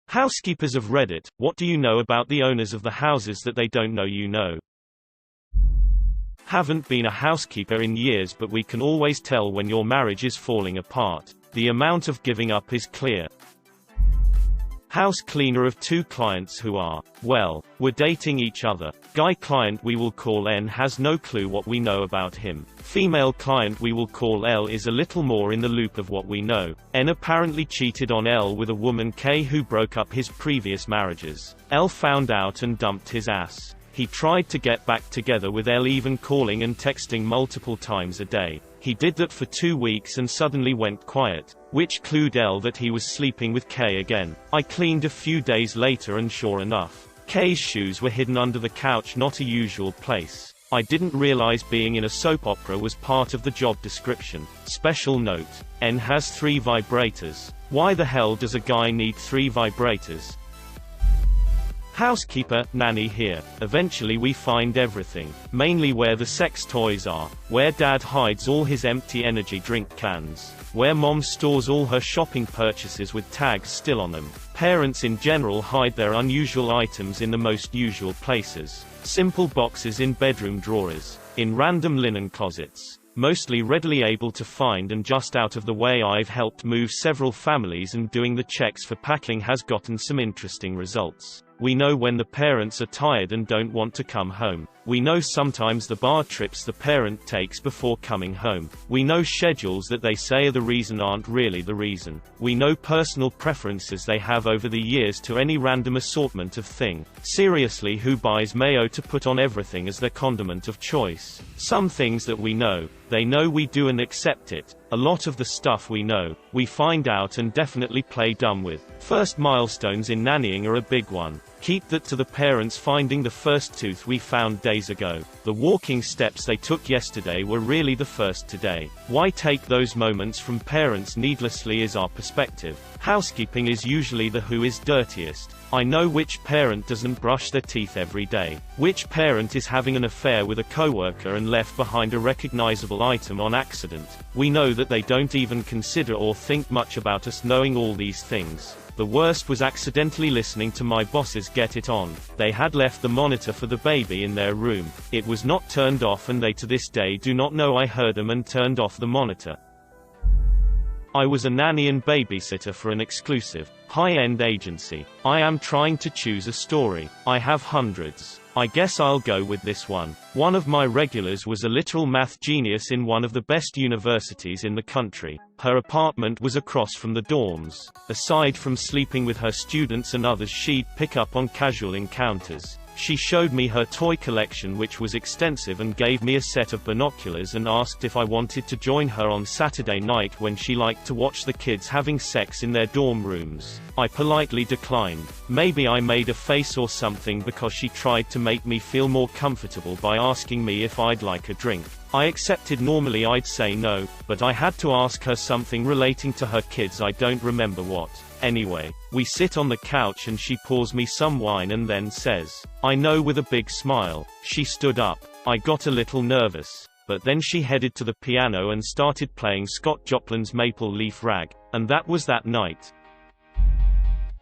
Housekeepers of Reddit, what do you know about the owners of the houses that they don't know you know? Haven't been a housekeeper in years, but we can always tell when your marriage is falling apart. The amount of giving up is clear. House cleaner of two clients who are, well, we're dating each other. Guy client we will call N has no clue what we know about him. Female client we will call L is a little more in the loop of what we know. N apparently cheated on L with a woman K who broke up his previous marriages. L found out and dumped his ass. He tried to get back together with L, even calling and texting multiple times a day. He did that for 2 weeks and suddenly went quiet, which clued L that he was sleeping with K again. I cleaned a few days later and sure enough, K's shoes were hidden under the couch, not a usual place. I didn't realize being in a soap opera was part of the job description. Special note: N has 3 vibrators. Why the hell does a guy need 3 vibrators? Housekeeper, nanny here. Eventually we find everything. Mainly where the sex toys are. Where dad hides all his empty energy drink cans. Where mom stores all her shopping purchases with tags still on them. Parents in general hide their unusual items in the most usual places. Simple boxes in bedroom drawers. In random linen closets. Mostly readily able to find and just out of the way. I've helped move several families, and doing the checks for packing has gotten some interesting results. We know when the parents are tired and don't want to come home. We know sometimes the bar trips the parent takes before coming home. We know schedules that they say are the reason aren't really the reason. We know personal preferences they have over the years to any random assortment of thing. Seriously, who buys mayo to put on everything as their condiment of choice? Some things that we know, they know we do and accept it. A lot of the stuff we know, we find out and definitely play dumb with. First milestones in nannying are a big one. Keep that to the parents finding the first tooth we found days ago. The walking steps they took yesterday were really the first today. Why take those moments from parents needlessly is our perspective. Housekeeping is usually the who is dirtiest. I know which parent doesn't brush their teeth every day. Which parent is having an affair with a coworker and left behind a recognizable item on accident. We know that they don't even consider or think much about us knowing all these things. The worst was accidentally listening to my bosses get it on. They had left the monitor for the baby in their room. It was not turned off, and they to this day do not know I heard them and turned off the monitor. I was a nanny and babysitter for an exclusive, high-end agency. I am trying to choose a story. I have hundreds. I guess I'll go with this one. One of my regulars was a literal math genius in one of the best universities in the country. Her apartment was across from the dorms. Aside from sleeping with her students and others she'd pick up on casual encounters. She showed me her toy collection, which was extensive, and gave me a set of binoculars and asked if I wanted to join her on Saturday night when she liked to watch the kids having sex in their dorm rooms. I politely declined. Maybe I made a face or something because she tried to make me feel more comfortable by asking me if I'd like a drink. I accepted. Normally I'd say no, but I had to ask her something relating to her kids. I don't remember what. Anyway, we sit on the couch and she pours me some wine and then says, "I know," with a big smile. She stood up. I got a little nervous. But then she headed to the piano and started playing Scott Joplin's Maple Leaf Rag. And that was that night.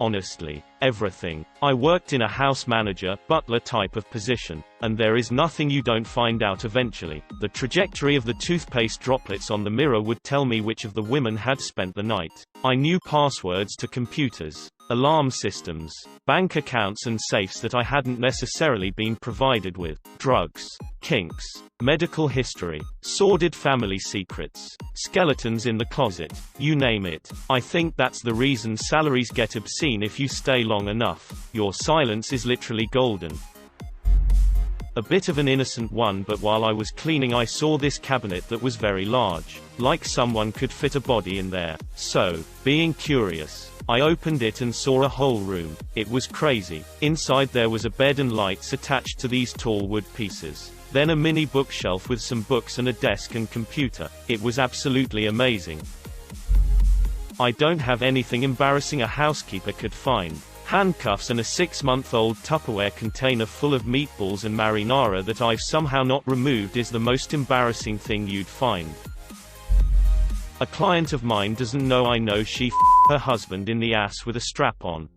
Honestly, everything. I worked in a house manager, butler type of position, and there is nothing you don't find out eventually. The trajectory of the toothpaste droplets on the mirror would tell me which of the women had spent the night. I knew passwords to computers, alarm systems, bank accounts and safes that I hadn't necessarily been provided with, drugs, kinks, medical history, sordid family secrets, skeletons in the closet, you name it. I think that's the reason salaries get obscene if you stay long enough. Your silence is literally golden. A bit of an innocent one, but while I was cleaning I saw this cabinet that was very large, like someone could fit a body in there. So, being curious, I opened it and saw a whole room. It was crazy. Inside there was a bed and lights attached to these tall wood pieces. Then a mini bookshelf with some books and a desk and computer. It was absolutely amazing. I don't have anything embarrassing a housekeeper could find. Handcuffs and a 6-month-old Tupperware container full of meatballs and marinara that I've somehow not removed is the most embarrassing thing you'd find. A client of mine doesn't know I know she f***ed her husband in the ass with a strap on.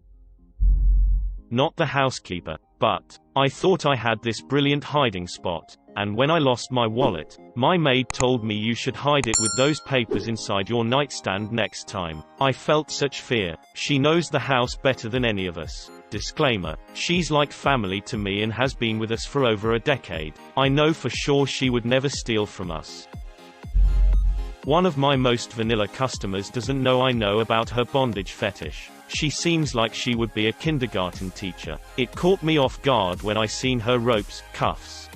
not the housekeeper. But I thought I had this brilliant hiding spot, and when I lost my wallet, my maid told me you should hide it with those papers inside your nightstand next time. I felt such fear. She knows the house better than any of us. Disclaimer: she's like family to me and has been with us for over a decade. I know for sure she would never steal from us. One of my most vanilla customers doesn't know I know about her bondage fetish. She seems like she would be a kindergarten teacher. It caught me off guard when I seen her ropes, cuffs.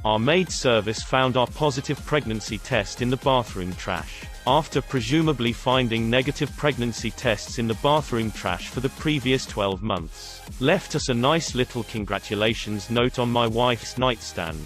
Our maid service found our positive pregnancy test in the bathroom trash. After presumably finding negative pregnancy tests in the bathroom trash for the previous 12 months. Left us a nice little congratulations note on my wife's nightstand.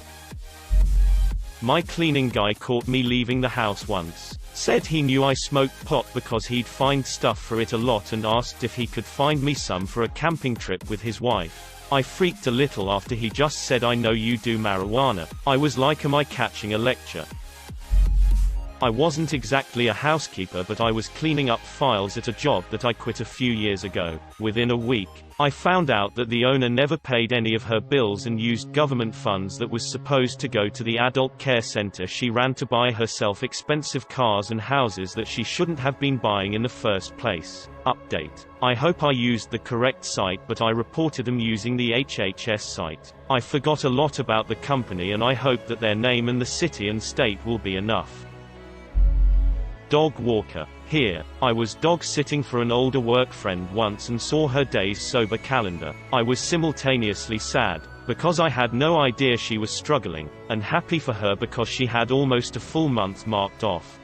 My cleaning guy caught me leaving the house once. Said he knew I smoked pot because he'd find stuff for it a lot and asked if he could find me some for a camping trip with his wife. I freaked a little after he just said I know you do marijuana. I was like, am I catching a lecture? I wasn't exactly a housekeeper, but I was cleaning up files at a job that I quit a few years ago. Within a week, I found out that the owner never paid any of her bills and used government funds that was supposed to go to the adult care center she ran to buy herself expensive cars and houses that she shouldn't have been buying in the first place. Update: I hope I used the correct site, but I reported them using the HHS site. I forgot a lot about the company and I hope that their name and the city and state will be enough. Dog walker. Here, I was dog sitting for an older work friend once and saw her days sober calendar. I was simultaneously sad, because I had no idea she was struggling, and happy for her because she had almost a full month marked off.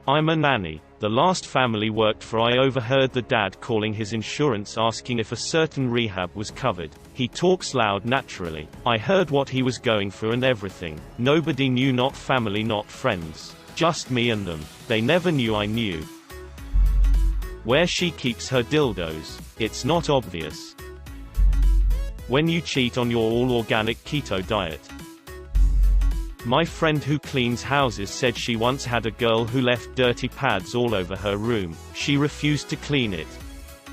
I'm a nanny. The last family worked for, I overheard the dad calling his insurance asking if a certain rehab was covered. He talks loud naturally. I heard what he was going for and everything. Nobody knew, not family, not friends. Just me and them. They never knew I knew. Where she keeps her dildos. It's not obvious. When you cheat on your all-organic keto diet. My friend who cleans houses said she once had a girl who left dirty pads all over her room. She refused to clean it.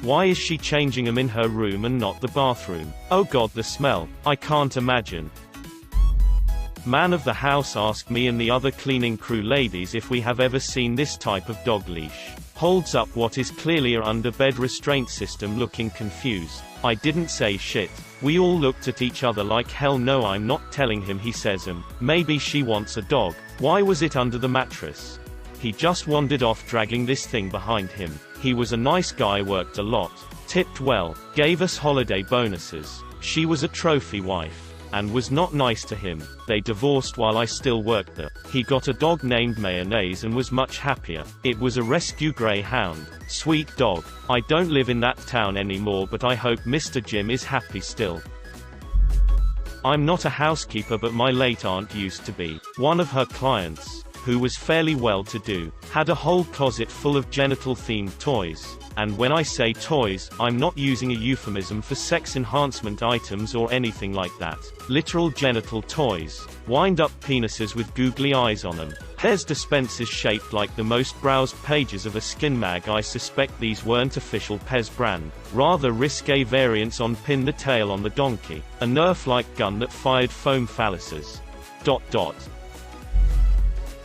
Why is she changing them in her room and not the bathroom? Oh god, the smell. I can't imagine. Man of the house asked me and the other cleaning crew ladies if we have ever seen this type of dog leash. Holds up what is clearly a under-bed restraint system, looking confused. I didn't say shit. We all looked at each other like, hell no, I'm not telling him, he says. Maybe she wants a dog. Why was it under the mattress? He just wandered off dragging this thing behind him. He was a nice guy, worked a lot, tipped well, gave us holiday bonuses. She was a trophy wife. And was not nice to him. They divorced while I still worked there. He got a dog named Mayonnaise and was much happier. It was a rescue greyhound. Sweet dog. I don't live in that town anymore, but I hope Mr. Jim is happy still. I'm not a housekeeper, but my late aunt used to be. One of her clients, who was fairly well-to-do, had a whole closet full of genital-themed toys. And when I say toys, I'm not using a euphemism for sex enhancement items or anything like that. Literal genital toys. Wind-up penises with googly eyes on them. Pez dispensers shaped like the most browsed pages of a skin mag. I suspect these weren't official Pez brand. Rather risque variants on Pin the Tail on the Donkey. A Nerf-like gun that fired foam phalluses.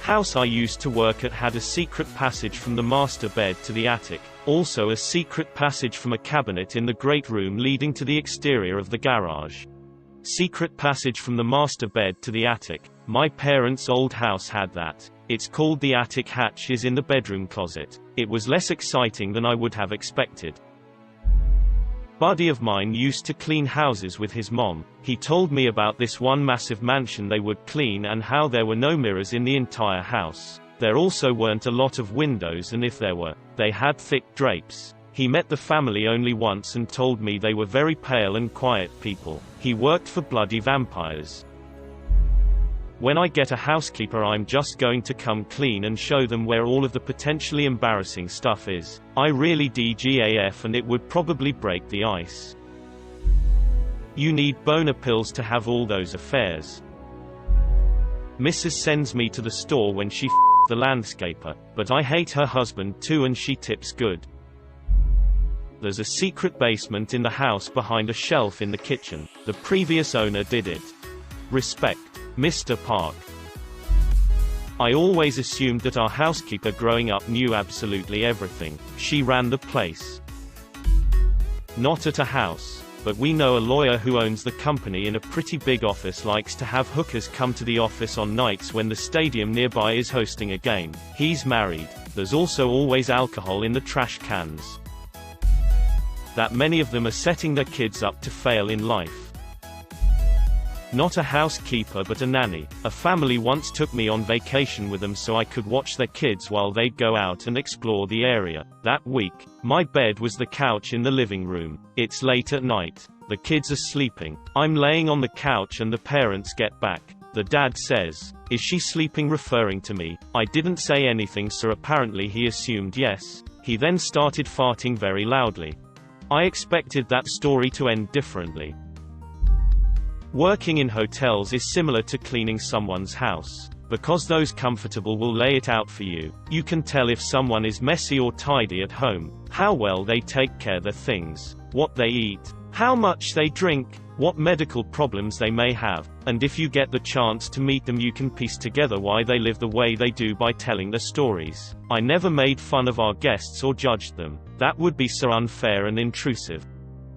House I used to work at had a secret passage from the master bed to the attic. Also a secret passage from a cabinet in the great room leading to the exterior of the garage. Secret passage from the master bed to the attic. My parents' old house had that. It's called the attic hatch, is in the bedroom closet. It was less exciting than I would have expected. Buddy of mine used to clean houses with his mom. He told me about this one massive mansion they would clean and how there were no mirrors in the entire house. There also weren't a lot of windows, and if there were, they had thick drapes. He met the family only once and told me they were very pale and quiet people. He worked for bloody vampires. When I get a housekeeper, I'm just going to come clean and show them where all of the potentially embarrassing stuff is. I really DGAF, and it would probably break the ice. You need boner pills to have all those affairs. Mrs. sends me to the store when she the landscaper, but I hate her husband too and she tips good. There's a secret basement in the house behind a shelf in the kitchen. The previous owner did it. Respect. Mr. Park. I always assumed that our housekeeper growing up knew absolutely everything. She ran the place. Not at a house. But we know a lawyer who owns the company in a pretty big office likes to have hookers come to the office on nights when the stadium nearby is hosting a game. He's married. There's also always alcohol in the trash cans. That many of them are setting their kids up to fail in life. Not a housekeeper but a nanny. A family once took me on vacation with them so I could watch their kids while they'd go out and explore the area. That week, my bed was the couch in the living room. It's late at night. The kids are sleeping. I'm laying on the couch and the parents get back. The dad says, "Is she sleeping?" referring to me. I didn't say anything, so apparently he assumed yes. He then started farting very loudly. I expected that story to end differently. Working in hotels is similar to cleaning someone's house. Because those comfortable will lay it out for you, you can tell if someone is messy or tidy at home, how well they take care of their things, what they eat, how much they drink, what medical problems they may have, and if you get the chance to meet them you can piece together why they live the way they do by telling their stories. I never made fun of our guests or judged them. That would be so unfair and intrusive.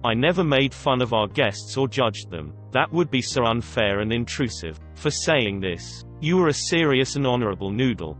I never made fun of our guests or judged them. That would be so unfair and intrusive. For saying this. You are a serious and honorable noodle.